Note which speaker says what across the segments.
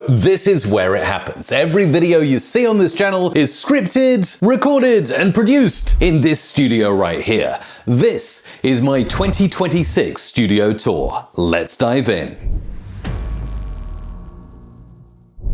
Speaker 1: this is where it happens. Every video you see on this channel is scripted, recorded, and produced in this studio right here. This is my 2026 studio tour. Let's dive in.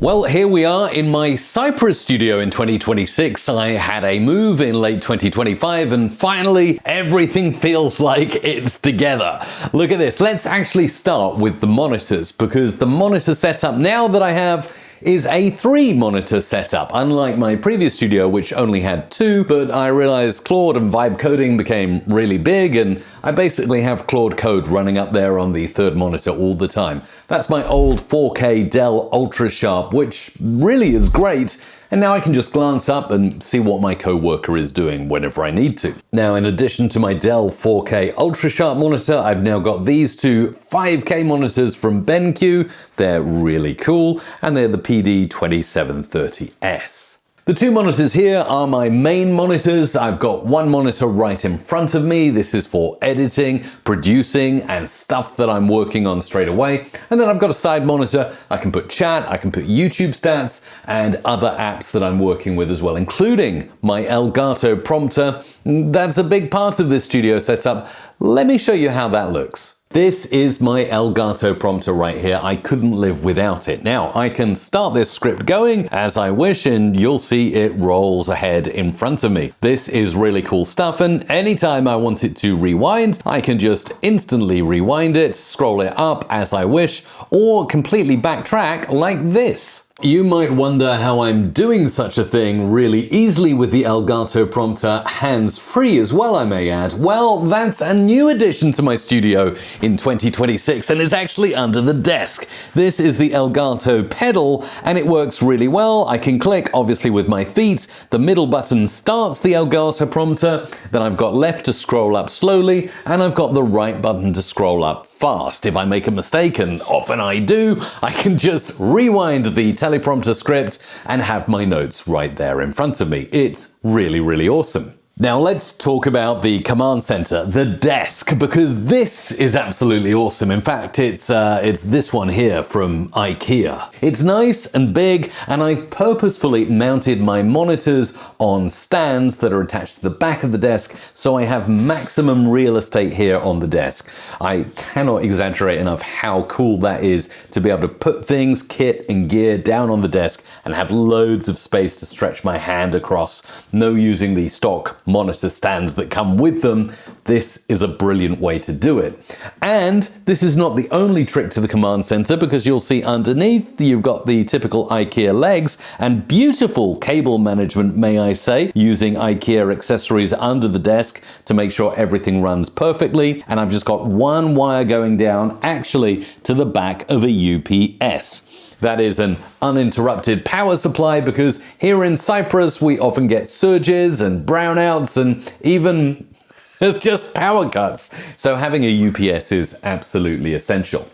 Speaker 1: Well, here we are in my Cyprus studio in 2026. I had a move in late 2025 and finally everything feels like it's together. Look at this. Let's actually start with the monitors, because the monitor setup now that I have is a 3-monitor setup, unlike my previous studio which only had 2, but I realized Claude and vibe coding became really big and I basically have Claude code running up there on the 3rd monitor all the time. That's my old 4K Dell Ultra Sharp, which really is great, and now I can just glance up and see what my coworker is doing whenever I need to. Now, in addition to my Dell 4K Ultra Sharp monitor, I've now got these 2 5K monitors from BenQ. They're really cool, and they're the PD2730S. The 2 monitors here are my main monitors. I've got one monitor right in front of me. This is for editing, producing, and stuff that I'm working on straight away. And then I've got a side monitor. I can put chat, I can put YouTube stats, and other apps that I'm working with as well, including my Elgato Prompter. That's a big part of this studio setup. Let me show you how that looks. This is my Elgato Prompter right here. I couldn't live without it. Now, I can start this script going as I wish, and you'll see it rolls ahead in front of me. This is really cool stuff, and anytime I want it to rewind, I can just instantly rewind it, scroll it up as I wish, or completely backtrack like this. You might wonder how I'm doing such a thing really easily with the Elgato Prompter, hands-free as well, I may add. Well, that's a new addition to my studio in 2026, and it's actually under the desk. This is the Elgato Pedal, and it works really well. I can click, obviously, with my feet. The middle button starts the Elgato Prompter, then I've got left to scroll up slowly, and I've got the right button to scroll up fast. If I make a mistake, and often I do, I can just rewind the teleprompter script and have my notes right there in front of me. It's really, really awesome. Now let's talk about the command center, the desk, because this is absolutely awesome. In fact, it's this one here from IKEA. It's nice and big, and I've purposefully mounted my monitors on stands that are attached to the back of the desk, so I have maximum real estate here on the desk. I cannot exaggerate enough how cool that is to be able to put things, kit and gear down on the desk and have loads of space to stretch my hand across. No using the stock monitor stands that come with them. This is a brilliant way to do it. And this is not the only trick to the command center, because you'll see underneath you've got the typical IKEA legs and beautiful cable management, may I say, using IKEA accessories under the desk to make sure everything runs perfectly. And I've just got one wire going down actually to the back of a UPS. That is an uninterrupted power supply, because here in Cyprus we often get surges and brownouts and even just power cuts. So having a UPS is absolutely essential.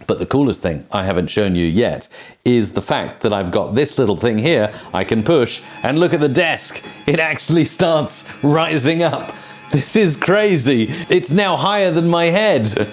Speaker 1: But the coolest thing I haven't shown you yet is the fact that I've got this little thing here I can push, and look at the desk. It actually starts rising up. This is crazy. It's now higher than my head.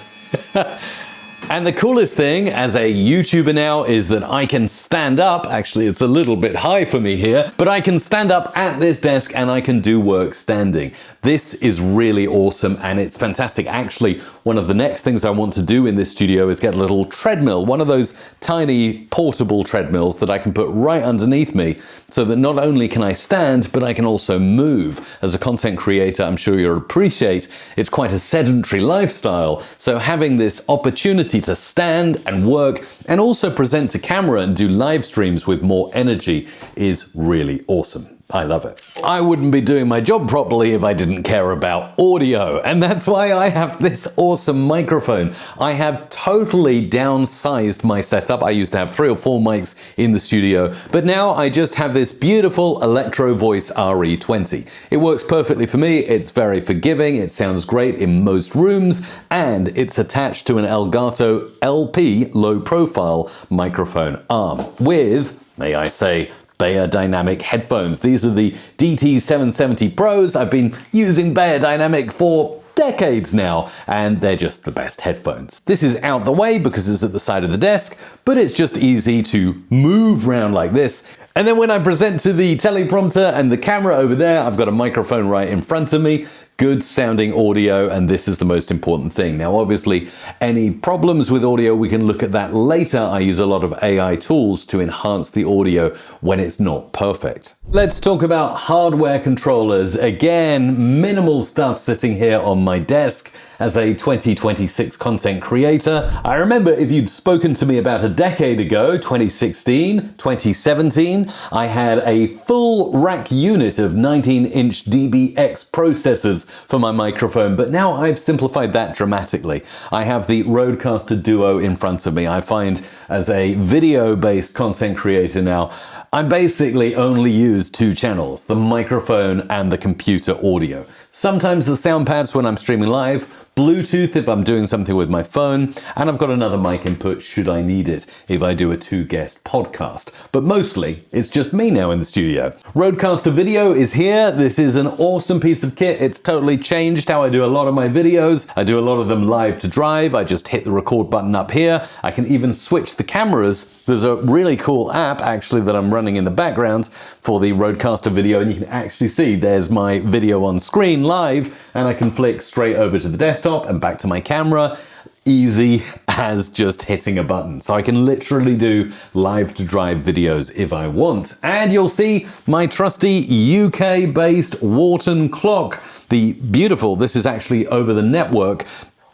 Speaker 1: And the coolest thing as a YouTuber now is that I can stand up. Actually, it's a little bit high for me here, but I can stand up at this desk and I can do work standing. This is really awesome and it's fantastic. Actually, one of the next things I want to do in this studio is get a little treadmill, one of those tiny portable treadmills that I can put right underneath me, so that not only can I stand, but I can also move. As a content creator, I'm sure you'll appreciate it's quite a sedentary lifestyle. So having this opportunity to stand and work and also present to camera and do live streams with more energy is really awesome. I love it. I wouldn't be doing my job properly if I didn't care about audio, and that's why I have this awesome microphone. I have totally downsized my setup. I used to have 3 or 4 mics in the studio, but now I just have this beautiful Electro Voice RE20. It works perfectly for me. It's very forgiving. It sounds great in most rooms, and it's attached to an Elgato LP low profile microphone arm with, may I say, Bayer Dynamic headphones. These are the DT770 Pros. I've been using Bayer Dynamic for decades now, and they're just the best headphones. This is out the way because it's at the side of the desk, but it's just easy to move around like this. And then when I present to the teleprompter and the camera over there, I've got a microphone right in front of me. Good sounding audio, and this is the most important thing. Now, obviously, any problems with audio, we can look at that later. I use a lot of AI tools to enhance the audio when it's not perfect. Let's talk about hardware controllers. Again, minimal stuff sitting here on my desk. As a 2026 content creator, I remember if you'd spoken to me about a decade ago, 2016, 2017, I had a full rack unit of 19-inch DBX processors for my microphone, but now I've simplified that dramatically. I have the Rodecaster Duo in front of me. I find as a video-based content creator now, I basically only use two channels, the microphone and the computer audio. Sometimes the sound pads when I'm streaming live, Bluetooth if I'm doing something with my phone, and I've got another mic input should I need it if I do a two-guest podcast. But mostly, it's just me now in the studio. Rodecaster Video is here. This is an awesome piece of kit. It's totally changed how I do a lot of my videos. I do a lot of them live to drive. I just hit the record button up here. I can even switch the cameras. There's a really cool app actually that I'm running in the background for the Rodecaster Video, and you can actually see there's my video on screen live, and I can flick straight over to the desktop and back to my camera. Easy as just hitting a button. So I can literally do live to drive videos if I want. And you'll see my trusty UK-based Wharton clock. The beautiful, this is actually over the network.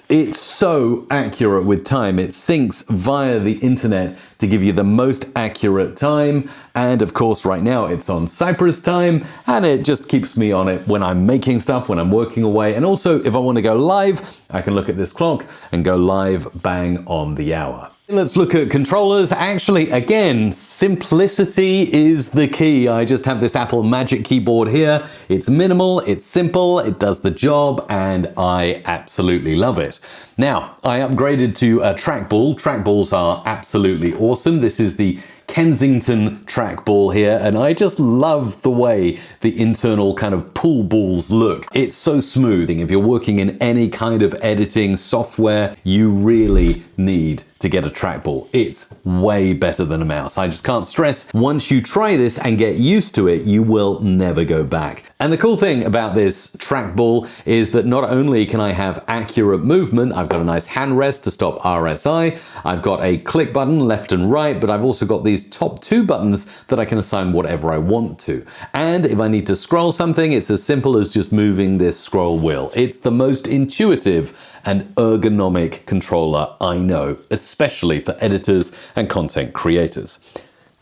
Speaker 1: It's so accurate with time. It syncs via the internet to give you the most accurate time. And of course, right now it's on Cyprus time, and it just keeps me on it when I'm making stuff, when I'm working away. And also, if I want to go live, I can look at this clock and go live bang on the hour. Let's look at controllers. Actually, again, simplicity is the key. I just have this Apple Magic Keyboard here. It's minimal, it's simple, it does the job, and I absolutely love it. Now, I upgraded to a trackball. Trackballs are absolutely awesome. This is the Kensington trackball here, and I just love the way the internal kind of pull balls look. It's so smooth. If you're working in any kind of editing software, you really need to get a trackball. It's way better than a mouse. I just can't stress, once you try this and get used to it, you will never go back. And the cool thing about this trackball is that not only can I have accurate movement, I've got a nice hand rest to stop RSI, I've got a click button left and right, but I've also got these top two buttons that I can assign whatever I want to. And if I need to scroll something, it's as simple as just moving this scroll wheel. It's the most intuitive and ergonomic controller I know, especially for editors and content creators.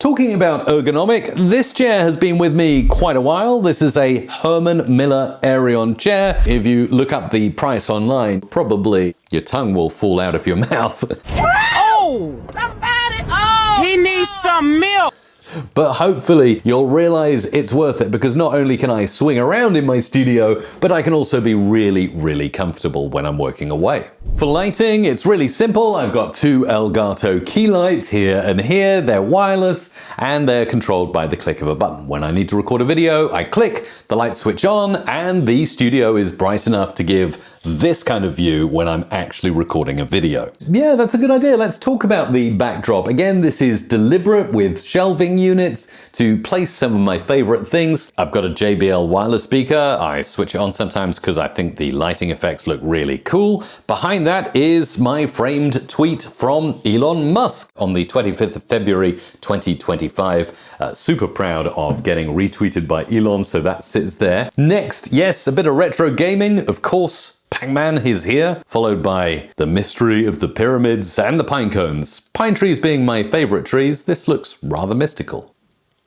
Speaker 1: Talking about ergonomic, this chair has been with me quite a while. This is a Herman Miller Aerion chair. If you look up the price online, probably your tongue will fall out of your mouth.
Speaker 2: Oh! Somebody! Oh! He needs some milk!
Speaker 1: But hopefully you'll realize it's worth it, because not only can I swing around in my studio, but I can also be really, really comfortable when I'm working away. For lighting, it's really simple. I've got two Elgato key lights here and here. They're wireless and they're controlled by the click of a button. When I need to record a video, I click, the lights switch on, and the studio is bright enough to give this kind of view when I'm actually recording a video. Yeah, that's a good idea. Let's talk about the backdrop. Again, this is deliberate with shelving units to place some of my favorite things. I've got a JBL wireless speaker. I switch it on sometimes because I think the lighting effects look really cool. Behind that is my framed tweet from Elon Musk on the 25th of February 2025. Super proud of getting retweeted by Elon, so that sits there. Next, yes, a bit of retro gaming, of course. Pac-Man is here, followed by the mystery of the pyramids and the pine cones. Pine trees being my favorite trees, this looks rather mystical.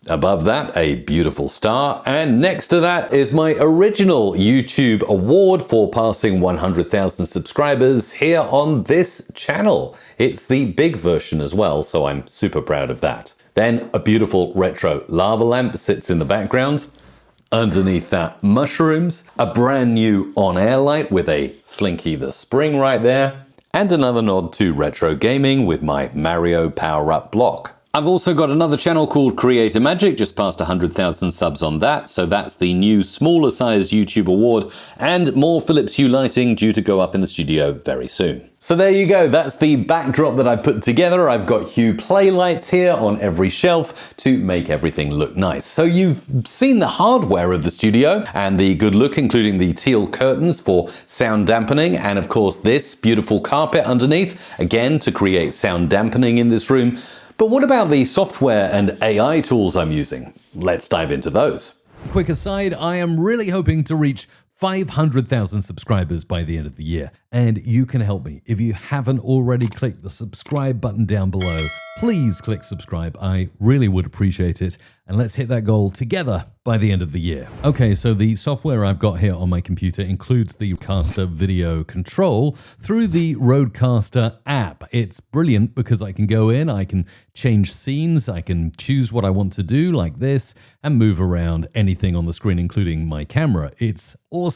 Speaker 1: Above that, a beautiful star, and next to that is my original YouTube award for passing 100,000 subscribers here on this channel. It's the big version as well, so I'm super proud of that. Then a beautiful retro lava lamp sits in the background. Underneath that, mushrooms, a brand new on-air light with a Slinky the Spring right there, and another nod to retro gaming with my Mario power-up block. I've also got another channel called Creator Magic, just past 100,000 subs on that, so that's the new smaller sized YouTube award, and more Philips Hue lighting due to go up in the studio very soon. So there you go, that's the backdrop that I put together. I've got Hue play lights here on every shelf to make everything look nice. So you've seen the hardware of the studio and the good look, including the teal curtains for sound dampening, and of course this beautiful carpet underneath, again to create sound dampening in this room. But what about the software and AI tools I'm using? Let's dive into those. Quick aside, I am really hoping to reach 500,000 subscribers by the end of the year, and you can help me. If you haven't already clicked the subscribe button down below, please click subscribe. I really would appreciate it, and let's hit that goal together by the end of the year. Okay, so the software I've got here on my computer includes the Rodecaster video control through the Rodecaster app. It's brilliant because I can go in, I can change scenes, I can choose what I want to do like this, and move around anything on the screen, including my camera. It's awesome.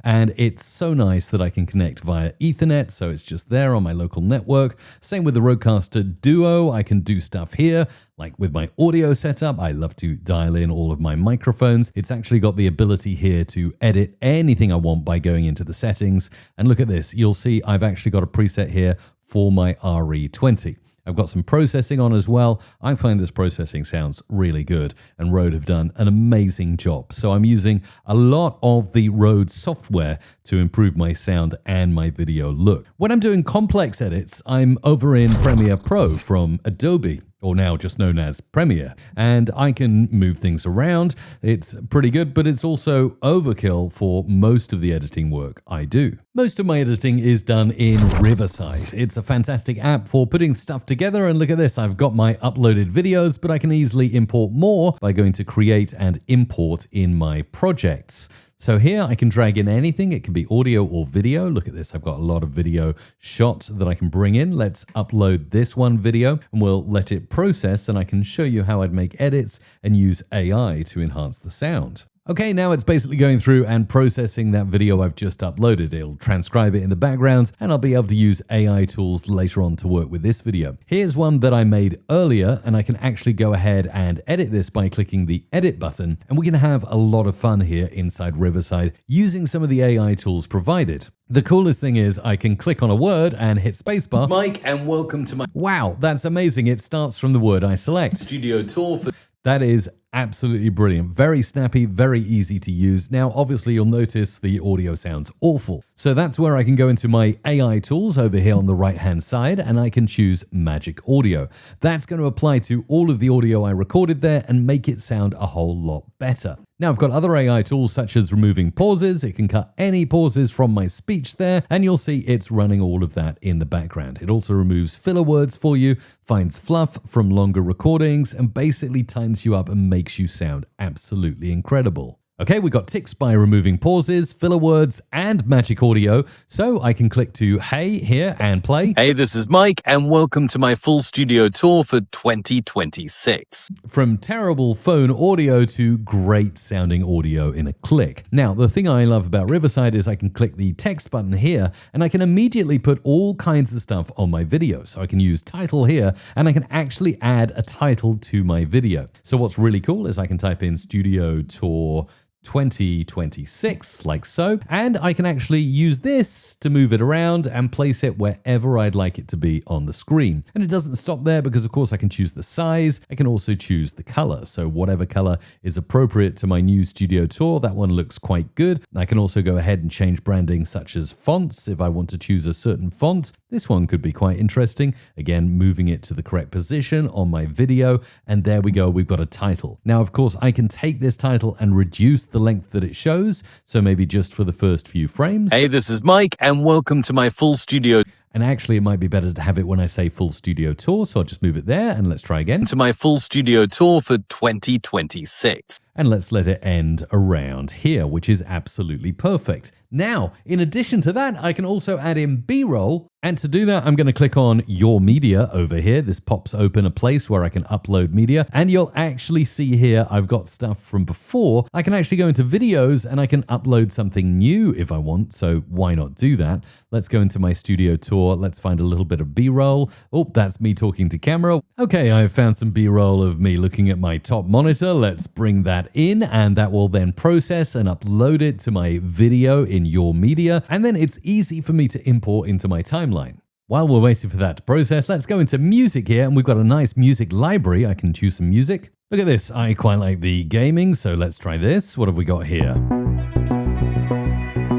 Speaker 1: And it's so nice that I can connect via Ethernet, so it's just there on my local network. Same with the Rodecaster Duo. I can do stuff here, like with my audio setup. I love to dial in all of my microphones. It's actually got the ability here to edit anything I want by going into the settings. And look at this. You'll see I've actually got a preset here for my RE20. I've got some processing on as well. I find this processing sounds really good, and Rode have done an amazing job. So I'm using a lot of the Rode software to improve my sound and my video look. When I'm doing complex edits, I'm over in Premiere Pro from Adobe, or now just known as Premiere, and I can move things around. It's pretty good, but it's also overkill for most of the editing work I do. Most of my editing is done in Riverside. It's a fantastic app for putting stuff together, and look at this, I've got my uploaded videos, but I can easily import more by going to Create and Import in my projects. So here I can drag in anything. It can be audio or video. Look at this. I've got a lot of video shots that I can bring in. Let's upload this one video and we'll let it process, and I can show you how I'd make edits and use AI to enhance the sound. Okay, now it's basically going through and processing that video I've just uploaded. It'll transcribe it in the background, and I'll be able to use AI tools later on to work with this video. Here's one that I made earlier, and I can actually go ahead and edit this by clicking the edit button, and we can have a lot of fun here inside Riverside using some of the AI tools provided. The coolest thing is I can click on a word and hit spacebar. Mike, and welcome to my... Wow, that's amazing. It starts from the word I select. Studio tour for... That is absolutely brilliant. Very snappy, very easy to use. Now, obviously, you'll notice the audio sounds awful. So that's where I can go into my AI tools over here on the right-hand side, and I can choose Magic Audio. That's going to apply to all of the audio I recorded there and make it sound a whole lot better. Now I've got other AI tools such as removing pauses. It can cut any pauses from my speech there, and you'll see it's running all of that in the background. It also removes filler words for you, finds fluff from longer recordings, and basically tightens you up and makes you sound absolutely incredible. Okay, we got ticks by removing pauses, filler words, and Magic Audio. So I can click to Hey here and play. Hey, this is Mike, and welcome to my full studio tour for 2026. From terrible phone audio to great sounding audio in a click. Now, the thing I love about Riverside is I can click the text button here, and I can immediately put all kinds of stuff on my video. So I can use title here, and I can actually add a title to my video. So what's really cool is I can type in studio tour 2026, like so, and I can actually use this to move it around and place it wherever I'd like it to be on the screen. And it doesn't stop there because, of course, I can choose the size. I can also choose the color. So whatever color is appropriate to my new studio tour, that one looks quite good. I can also go ahead and change branding such as fonts. If I want to choose a certain font, this one could be quite interesting. Again, moving it to the correct position on my video. And there we go. We've got a title. Now, of course, I can take this title and reduce the length that it shows, so maybe just for the first few frames. Hey, this is Mike, and welcome to my full studio. And actually, it might be better to have it when I say full studio tour, so I'll just move it there, and let's try again. To my full studio tour for 2026. And let's let it end around here, which is absolutely perfect. Now, in addition to that, I can also add in B-roll. And to do that, I'm going to click on Your Media over here. This pops open a place where I can upload media. And you'll actually see here, I've got stuff from before. I can actually go into videos and I can upload something new if I want. So why not do that? Let's go into my studio tour. Let's find a little bit of B-roll. Oh, that's me talking to camera. Okay, I've found some B-roll of me looking at my top monitor. Let's bring that in and that will then process and upload it to my video in Your Media. And then it's easy for me to import into my timeline. While we're waiting for that to process, let's go into music here, and we've got a nice music library. I can choose some music. Look at this. I quite like the gaming, so let's try this. What have we got here?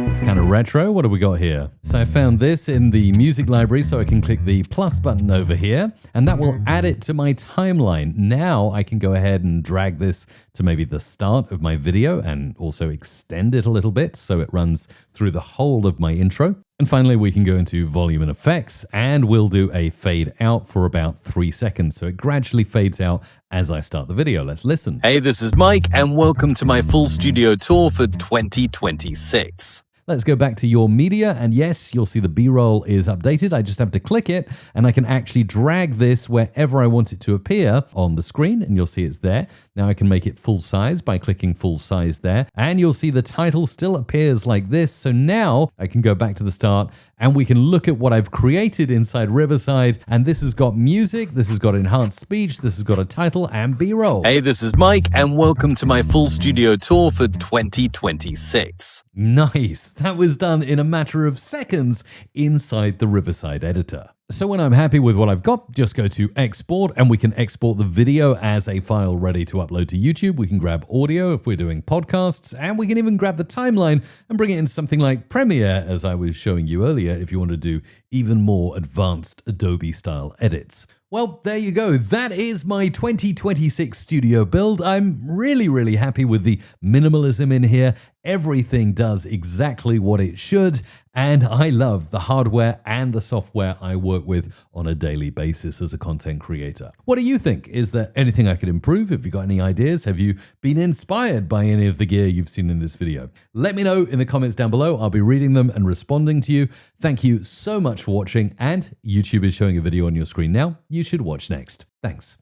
Speaker 1: It's kind of retro. What have we got here? So I found this in the music library, so I can click the plus button over here, and that will add it to my timeline. Now I can go ahead and drag this to maybe the start of my video and also extend it a little bit so it runs through the whole of my intro. And finally, we can go into volume and effects, and we'll do a fade out for about 3 seconds. So it gradually fades out as I start the video. Let's listen.
Speaker 3: Hey, this is Mike, and welcome to my full studio tour for 2026.
Speaker 1: Let's go back to Your Media, and yes, you'll see the B-roll is updated. I just have to click it, and I can actually drag this wherever I want it to appear on the screen, and you'll see it's there. Now I can make it full size by clicking full size there, and you'll see the title still appears like this. So now I can go back to the start, and we can look at what I've created inside Riverside, and this has got music, this has got enhanced speech, this has got a title, and B-roll.
Speaker 3: Hey, this is Mike, and welcome to my full studio tour for 2026.
Speaker 1: Nice. That was done in a matter of seconds inside the Riverside editor. So when I'm happy with what I've got, just go to export and we can export the video as a file ready to upload to YouTube. We can grab audio if we're doing podcasts, and we can even grab the timeline and bring it into something like Premiere, as I was showing you earlier, if you want to do even more advanced Adobe style edits. Well, there you go. That is my 2026 studio build. I'm really happy with the minimalism in here. Everything does exactly what it should, and I love the hardware and the software I work with on a daily basis as a content creator. What do you think? Is there anything I could improve? Have you got any ideas? Have you been inspired by any of the gear you've seen in this video? Let me know in the comments down below. I'll be reading them and responding to you. Thank you so much for watching, and YouTube is showing a video on your screen now you should watch next. Thanks.